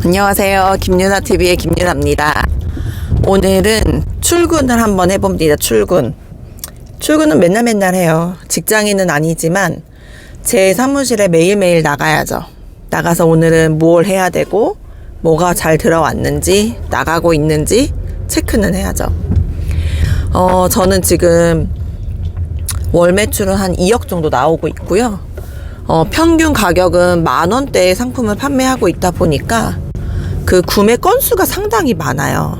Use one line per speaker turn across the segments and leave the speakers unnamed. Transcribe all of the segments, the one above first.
안녕하세요. 김유나TV의 김유나입니다. 오늘은 출근을 한번 해봅니다. 출근은 맨날 해요. 직장인은 아니지만 제 사무실에 매일매일 나가야죠. 나가서 오늘은 뭘 해야 되고 뭐가 잘 들어왔는지 나가고 있는지 체크는 해야죠. 저는 지금 월 매출은 한 2억 정도 나오고 있고요. 평균 가격은 10,000원대의 상품을 판매하고 있다 보니까 그 구매 건수가 상당히 많아요.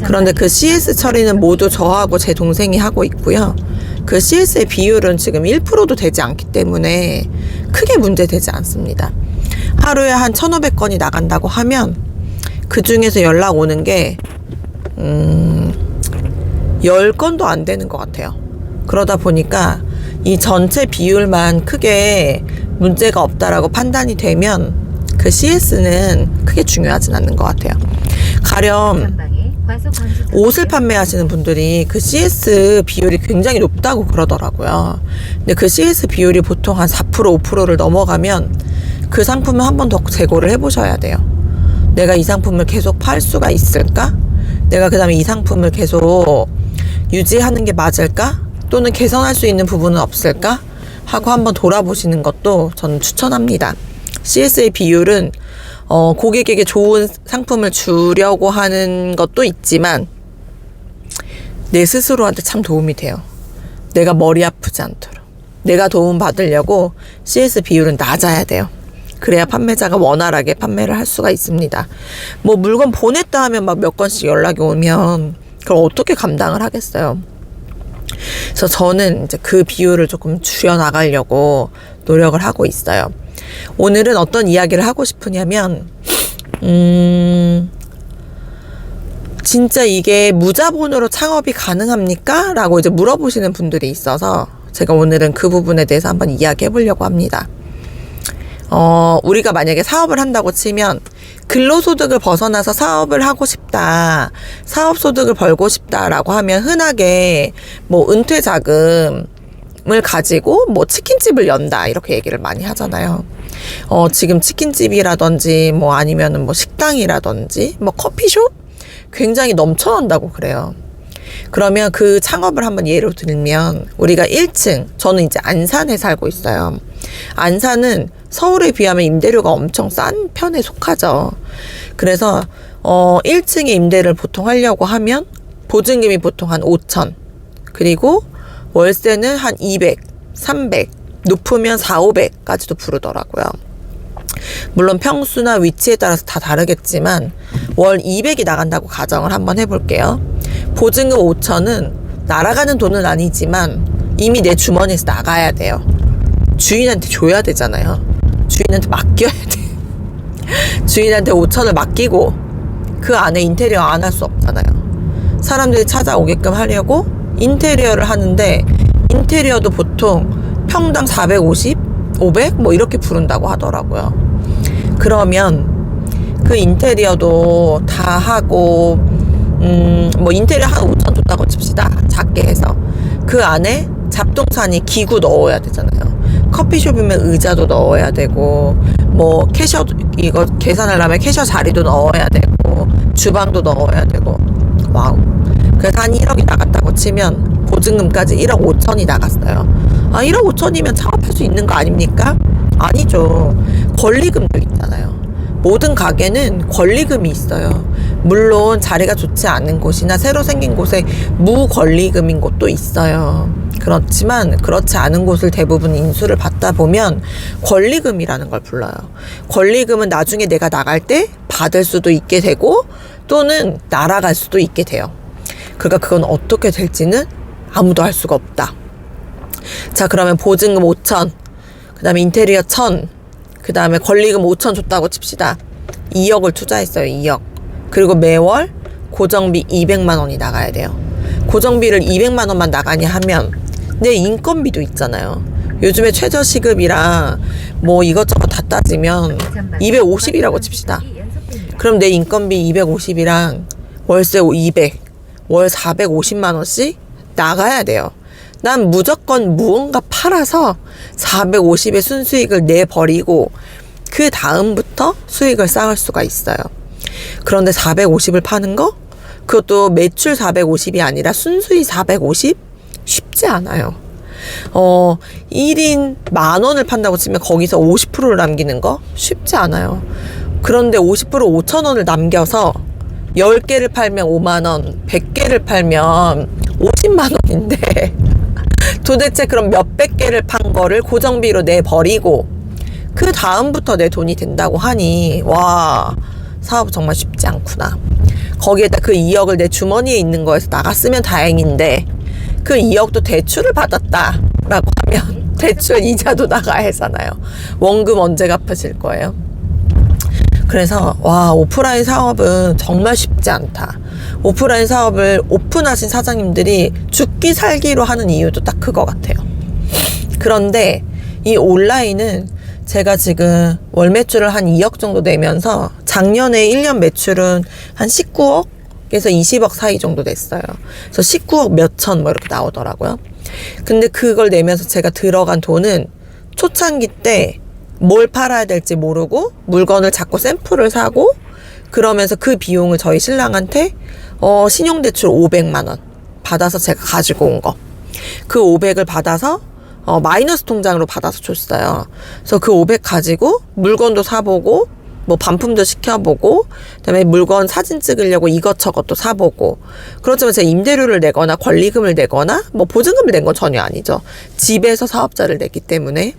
그런데 그 CS 처리는 모두 저하고 제 동생이 하고 있고요. 그 CS의 비율은 지금 1%도 되지 않기 때문에 크게 문제되지 않습니다. 하루에 한 1,500건이 나간다고 하면 그 중에서 연락 오는 게 10건도 안 되는 것 같아요. 그러다 보니까 이 전체 비율만 크게 문제가 없다라고 판단이 되면 그 CS는 크게 중요하진 않는 것 같아요. 가령 옷을 판매하시는 분들이 그 CS 비율이 굉장히 높다고 그러더라고요. 근데 그 CS 비율이 보통 한 4%, 5%를 넘어가면 그 상품을 한 번 더 재고를 해보셔야 돼요. 내가 이 상품을 계속 팔 수가 있을까? 내가 그 다음에 이 상품을 계속 유지하는 게 맞을까? 또는 개선할 수 있는 부분은 없을까? 하고 한번 돌아보시는 것도 저는 추천합니다. CS의 비율은 고객에게 좋은 상품을 주려고 하는 것도 있지만 내 스스로한테 참 도움이 돼요. 내가 머리 아프지 않도록. 내가 도움 받으려고 CS 비율은 낮아야 돼요. 그래야 판매자가 원활하게 판매를 할 수가 있습니다. 뭐 물건 보냈다 하면 막 몇 건씩 연락이 오면 그걸 어떻게 감당을 하겠어요. 그래서 저는 이제 그 비율을 조금 줄여나가려고 노력을 하고 있어요. 오늘은 어떤 이야기를 하고 싶으냐면 진짜 이게 무자본으로 창업이 가능합니까? 라고 이제 물어보시는 분들이 있어서 제가 오늘은 그 부분에 대해서 한번 이야기해 보려고 합니다. 우리가 만약에 사업을 한다고 치면 근로소득을 벗어나서 사업을 하고 싶다, 사업소득을 벌고 싶다라고 하면 흔하게 뭐 은퇴 자금을 가지고 뭐 치킨집을 연다 이렇게 얘기를 많이 하잖아요. 지금 치킨집이라든지 뭐 아니면은 뭐 식당이라든지 뭐 커피숍 굉장히 넘쳐난다고 그래요. 그러면 그 창업을 한번 예로 들면 우리가 1층, 저는 이제 안산에 살고 있어요. 안산은 서울에 비하면 임대료가 엄청 싼 편에 속하죠. 그래서 1층에 임대를 보통 하려고 하면 보증금이 보통 한 5,000, 그리고 월세는 한 200, 300, 높으면 4, 500까지도 부르더라고요. 물론 평수나 위치에 따라서 다 다르겠지만 월 200이 나간다고 가정을 한번 해볼게요. 보증금 5,000은 날아가는 돈은 아니지만 이미 내 주머니에서 나가야 돼요. 주인한테 줘야 되잖아요. 주인한테 맡겨야 돼. 주인한테 5,000을 맡기고 그 안에 인테리어 안 할 수 없잖아요. 사람들이 찾아오게끔 하려고 인테리어를 하는데 인테리어도 보통 평당 450, 500 뭐 이렇게 부른다고 하더라고요. 그러면 그 인테리어도 다 하고 뭐 인테리어 한 5,000 줬다고 칩시다. 작게 해서 그 안에 잡동사니 기구 넣어야 되잖아요. 커피숍이면 의자도 넣어야 되고 뭐 캐셔, 이거 계산하려면 캐셔 자리도 넣어야 되고 주방도 넣어야 되고, 와우. 그래서 한 1억이 나갔다고 치면 보증금까지 1억 5천이 나갔어요. 1억 5천이면 창업할 수 있는 거 아닙니까? 아니죠. 권리금도 있잖아요. 모든 가게는 권리금이 있어요. 물론 자리가 좋지 않은 곳이나 새로 생긴 곳에 무권리금인 곳도 있어요. 그렇지만 그렇지 않은 곳을 대부분 인수를 받다 보면 권리금이라는 걸 불러요. 권리금은 나중에 내가 나갈 때 받을 수도 있게 되고 또는 날아갈 수도 있게 돼요. 그러니까 그건 어떻게 될지는 아무도 알 수가 없다. 자, 그러면 보증금 5,000, 그 다음에 인테리어 1,000, 그 다음에 권리금 5,000 줬다고 칩시다. 2억을 투자했어요. 2억. 그리고 매월 고정비 200만 원이 나가야 돼요. 고정비를 200만 원만 나가냐 하면 내 인건비도 있잖아요. 요즘에 최저시급이랑 뭐 이것저것 다 따지면 250이라고 칩시다. 그럼 내 인건비 250이랑 월세 200, 월 450만 원씩 나가야 돼요. 난 무조건 무언가 팔아서 450의 순수익을 내버리고 그 다음부터 수익을 쌓을 수가 있어요. 그런데 450을 파는 거? 그것도 매출 450이 아니라 순수익 450? 쉽지 않아요. 1인 10,000원을 판다고 치면 거기서 50%를 남기는 거? 쉽지 않아요. 그런데 50% 5,000원을 남겨서 10개를 팔면 5만원, 100개를 팔면 50만원인데 도대체 그럼 몇백 개를 판 거를 고정비로 내버리고 그 다음부터 내 돈이 된다고 하니 와, 사업 정말 쉽지 않구나. 거기에다 그 2억을 내 주머니에 있는 거에서 나갔으면 다행인데 그 2억도 대출을 받았다라고 하면 대출 이자도 나가야 하잖아요. 원금 언제 갚으실 거예요? 그래서 와, 오프라인 사업은 정말 쉽지 않다. 오프라인 사업을 오픈하신 사장님들이 죽기 살기로 하는 이유도 딱 그거 같아요. 그런데 이 온라인은 제가 지금 월 매출을 한 2억 정도 내면서 작년에 1년 매출은 한 19억에서 20억 사이 정도 됐어요. 그래서 19억 몇천 뭐 이렇게 나오더라고요. 근데 그걸 내면서 제가 들어간 돈은 초창기 때 뭘 팔아야 될지 모르고 물건을 자꾸 샘플을 사고 그러면서 그 비용을 저희 신랑한테 신용대출 500만 원 받아서 제가 가지고 온 거. 그 500을 받아서 마이너스 통장으로 받아서 줬어요. 그래서 그 500 가지고 물건도 사보고 뭐 반품도 시켜보고 그다음에 물건 사진 찍으려고 이것저것 또 사보고. 그렇지만 제가 임대료를 내거나 권리금을 내거나 뭐 보증금을 낸 건 전혀 아니죠. 집에서 사업자를 냈기 때문에.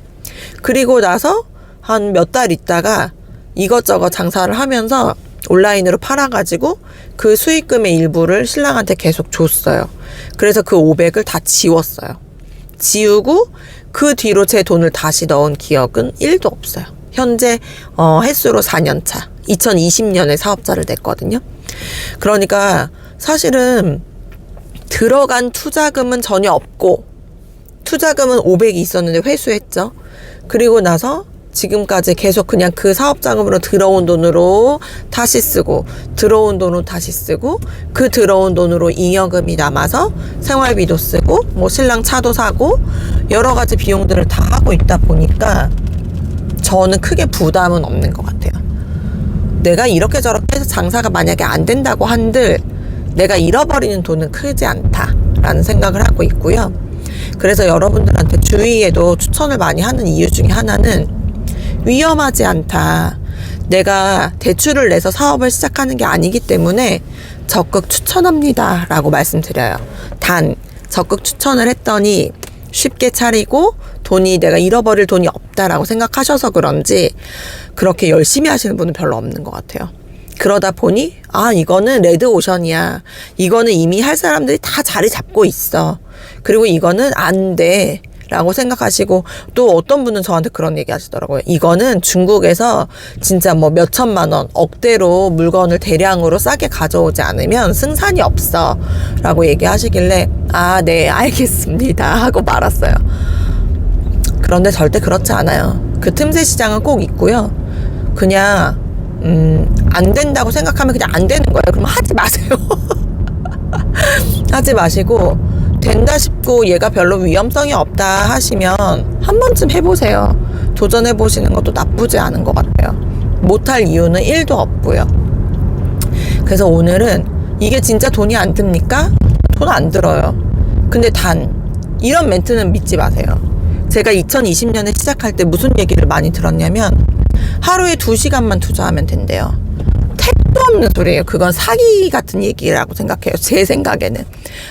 그리고 나서 한 몇 달 있다가 이것저것 장사를 하면서 온라인으로 팔아가지고 그 수익금의 일부를 신랑한테 계속 줬어요. 그래서 그 500을 다 지웠어요. 지우고 그 뒤로 제 돈을 다시 넣은 기억은 1도 없어요. 현재 횟수로 4년 차 2020년에 사업자를 냈거든요. 그러니까 사실은 들어간 투자금은 전혀 없고 투자금은 500이 있었는데 회수했죠. 그리고 나서 지금까지 계속 그냥 그 사업 자금으로 들어온 돈으로 다시 쓰고 들어온 돈으로 다시 쓰고 그 들어온 돈으로 잉여금이 남아서 생활비도 쓰고 뭐 신랑 차도 사고 여러 가지 비용들을 다 하고 있다 보니까 저는 크게 부담은 없는 것 같아요. 내가 이렇게 저렇게 해서 장사가 만약에 안 된다고 한들 내가 잃어버리는 돈은 크지 않다라는 생각을 하고 있고요. 그래서 여러분들한테 주위에도 추천을 많이 하는 이유 중에 하나는 위험하지 않다. 내가 대출을 내서 사업을 시작하는 게 아니기 때문에 적극 추천합니다 라고 말씀드려요. 단 적극 추천을 했더니 쉽게 차리고 돈이 내가 잃어버릴 돈이 없다라고 생각하셔서 그런지 그렇게 열심히 하시는 분은 별로 없는 것 같아요. 그러다 보니 이거는 레드오션이야. 이거는 이미 할 사람들이 다 자리 잡고 있어. 그리고 이거는 안 돼. 라고 생각하시고 또 어떤 분은 저한테 그런 얘기 하시더라고요. 이거는 중국에서 진짜 뭐 몇천만 원 억대로 물건을 대량으로 싸게 가져오지 않으면 승산이 없어 라고 얘기하시길래 네 알겠습니다 하고 말았어요. 그런데 절대 그렇지 않아요. 그 틈새 시장은 꼭 있고요. 그냥 안 된다고 생각하면 그냥 안 되는 거예요. 그러면 하지 마세요. 하지 마시고 된다 싶고 얘가 별로 위험성이 없다 하시면 한 번쯤 해보세요. 도전해보시는 것도 나쁘지 않은 것 같아요. 못할 이유는 1도 없고요. 그래서 오늘은 이게 진짜 돈이 안 듭니까? 돈 안 들어요. 근데 단 이런 멘트는 믿지 마세요. 제가 2020년에 시작할 때 무슨 얘기를 많이 들었냐면 하루에 2시간만 투자하면 된대요. 택도 없는 소리예요. 그건 사기 같은 얘기라고 생각해요. 제 생각에는.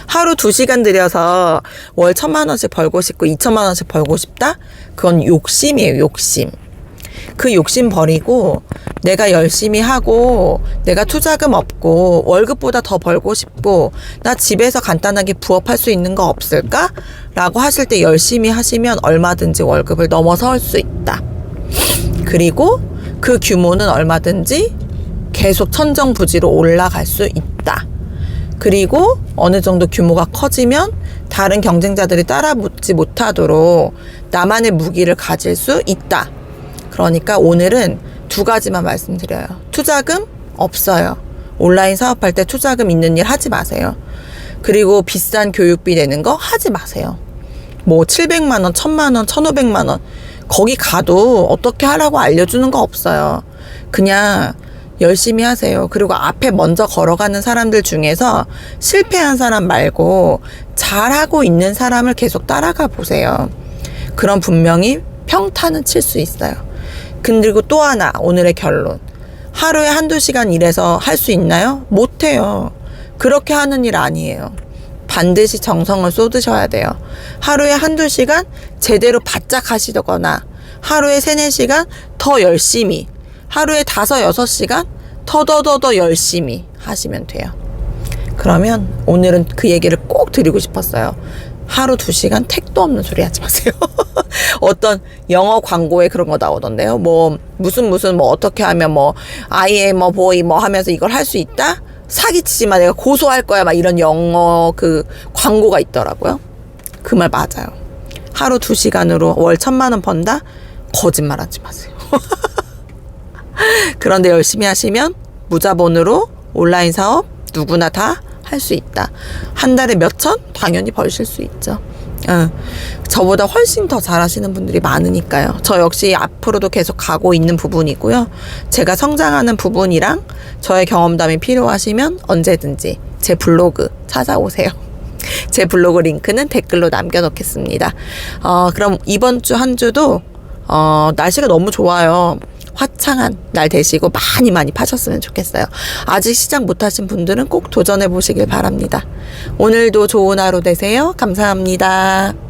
하루 2시간 들여서 월 1,000만 원씩 벌고 싶고 2,000만 원씩 벌고 싶다? 그건 욕심이에요. 욕심. 그 욕심 버리고 내가 열심히 하고 내가 투자금 없고 월급보다 더 벌고 싶고 나 집에서 간단하게 부업할 수 있는 거 없을까? 라고 하실 때 열심히 하시면 얼마든지 월급을 넘어설 수 있다. 그리고 그 규모는 얼마든지 계속 천정부지로 올라갈 수 있다. 그리고 어느 정도 규모가 커지면 다른 경쟁자들이 따라붙지 못하도록 나만의 무기를 가질 수 있다. 그러니까 오늘은 2가지만 말씀드려요. 투자금 없어요. 온라인 사업할 때 투자금 있는 일 하지 마세요. 그리고 비싼 교육비 내는 거 하지 마세요. 뭐 700만 원, 1,000만 원, 1,500만 원 거기 가도 어떻게 하라고 알려주는 거 없어요. 그냥 열심히 하세요. 그리고 앞에 먼저 걸어가는 사람들 중에서 실패한 사람 말고 잘하고 있는 사람을 계속 따라가 보세요. 그럼 분명히 평타는 칠 수 있어요. 그리고 또 하나, 오늘의 결론. 하루에 한두 시간 일해서 할 수 있나요? 못해요. 그렇게 하는 일 아니에요. 반드시 정성을 쏟으셔야 돼요. 하루에 한두 시간 제대로 바짝 하시거나 하루에 3-4시간 더 열심히, 하루에 5-6시간 더 열심히 하시면 돼요. 그러면 오늘은 그 얘기를 꼭 드리고 싶었어요. 하루 2시간 택도 없는 소리 하지 마세요. 어떤 영어 광고에 그런 거 나오던데요. 뭐 무슨 뭐 어떻게 하면 뭐 I am a boy 뭐 하면서 이걸 할 수 있다? 사기치지 마, 내가 고소할 거야, 막 이런 영어 그 광고가 있더라고요. 그 말 맞아요. 하루 2시간으로 월 1,000만 원 번다? 거짓말 하지 마세요. 그런데 열심히 하시면 무자본으로 온라인 사업 누구나 다 할 수 있다. 한 달에 몇 천? 당연히 벌실 수 있죠. 저보다 훨씬 더 잘하시는 분들이 많으니까요. 저 역시 앞으로도 계속 가고 있는 부분이고요. 제가 성장하는 부분이랑 저의 경험담이 필요하시면 언제든지 제 블로그 찾아오세요. 제 블로그 링크는 댓글로 남겨놓겠습니다. 그럼 이번 주 한 주도 날씨가 너무 좋아요. 화창한 날 되시고 많이 파셨으면 좋겠어요. 아직 시작 못하신 분들은 꼭 도전해 보시길 바랍니다. 오늘도 좋은 하루 되세요. 감사합니다.